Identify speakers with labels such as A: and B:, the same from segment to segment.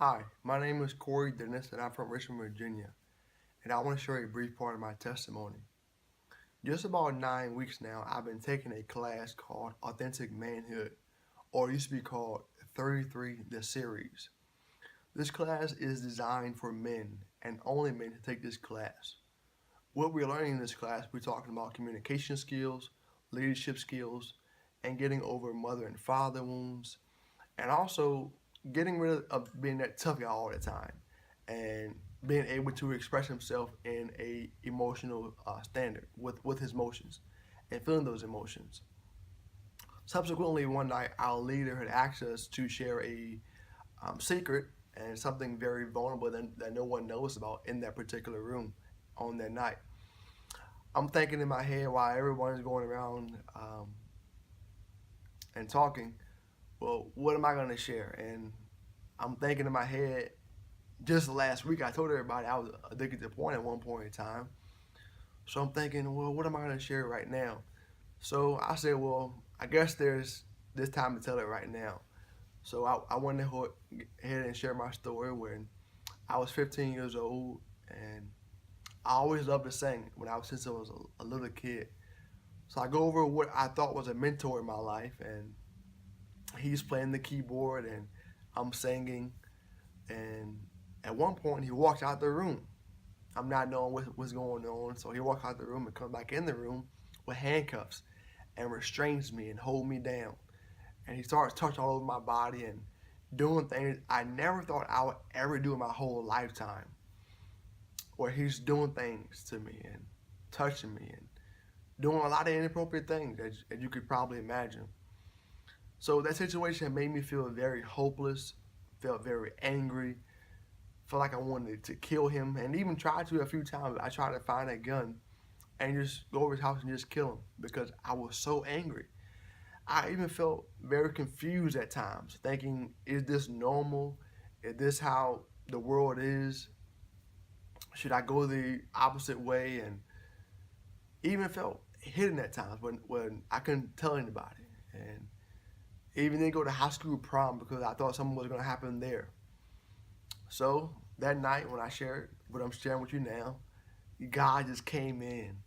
A: Hi, my name is Corey Dennis and I'm from Richmond, Virginia, and I want to share a brief part of my testimony. Just about 9 weeks now, I've been taking a class called Authentic Manhood, or it used to be called 33 The Series. This class is designed for men and only men to take this class. What we're learning in this class, we're talking about communication skills, leadership skills, and getting over mother and father wounds, and also getting rid of being that tough guy all the time, and being able to express himself in a emotional standard with his emotions and feeling those emotions. Subsequently, one night our leader had asked us to share a secret and something very vulnerable that no one knows about in that particular room on that night. I'm thinking in my head while everyone's going around and talking, well, what am I going to share? And I'm thinking in my head, just last week I told everybody I was addicted to porn at one point in time. So I'm thinking, well, what am I going to share right now? So I said, well, I guess there's this time to tell it right now. So I went ahead and shared my story when I was 15 years old, and I always loved to sing since I was a little kid. So I go over what I thought was a mentor in my life, and he's playing the keyboard, and I'm singing. And at one point, he walks out the room. I'm not knowing what's going on, so he walks out the room and comes back in the room with handcuffs and restrains me and hold me down. And he starts touching all over my body and doing things I never thought I would ever do in my whole lifetime. Where he's doing things to me and touching me and doing a lot of inappropriate things as you could probably imagine. So that situation made me feel very hopeless, felt very angry, felt like I wanted to kill him, and even tried to a few times. I tried to find a gun and just go over his house and just kill him because I was so angry. I even felt very confused at times, thinking, is this normal? Is this how the world is? Should I go the opposite way? And even felt hidden at times when I couldn't tell anybody. And even didn't go to high school prom because I thought something was going to happen there. So that night when I shared what I'm sharing with you now, God just came in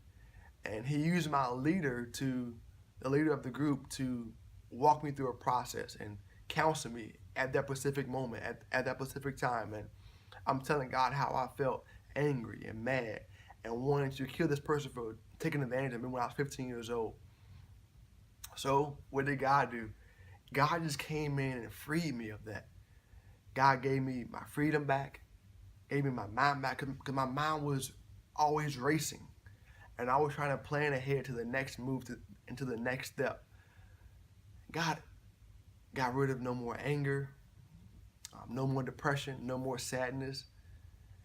A: and he used the leader of the group, to walk me through a process and counsel me at that specific moment, at that specific time. And I'm telling God how I felt angry and mad and wanting to kill this person for taking advantage of me when I was 15 years old. So what did God do? God just came in and freed me of that. God gave me my freedom back, gave me my mind back, because my mind was always racing. And I was trying to plan ahead to the next move, into the next step. God got rid of no more anger, no more depression, no more sadness,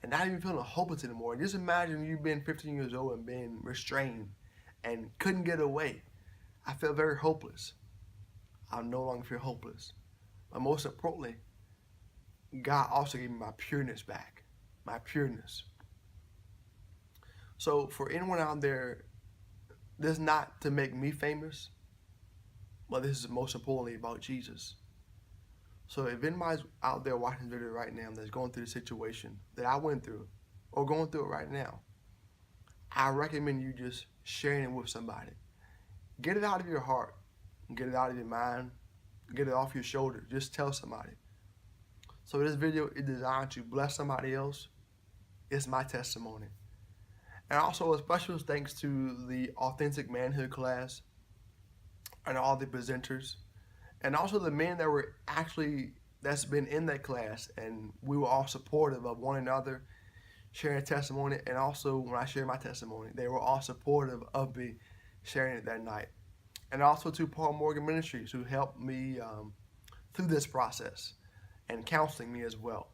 A: and not even feeling hopeless anymore. Just imagine you being 15 years old and being restrained and couldn't get away. I felt very hopeless. I no longer feel hopeless. But most importantly, God also gave me my pureness back. My pureness. So for anyone out there, this is not to make me famous, but this is most importantly about Jesus. So if anybody's out there watching this video right now that's going through the situation that I went through, or going through it right now, I recommend you just sharing it with somebody. Get it out of your heart, get it out of your mind, get it off your shoulder. Just tell somebody. So this video is designed to bless somebody else. It's my testimony. And also a special thanks to the Authentic Manhood class and all the presenters, and also the men that's been in that class, and we were all supportive of one another, sharing testimony. And also when I shared my testimony, they were all supportive of me sharing it that night. And also to Paul Morgan Ministries, who helped me through this process and counseling me as well.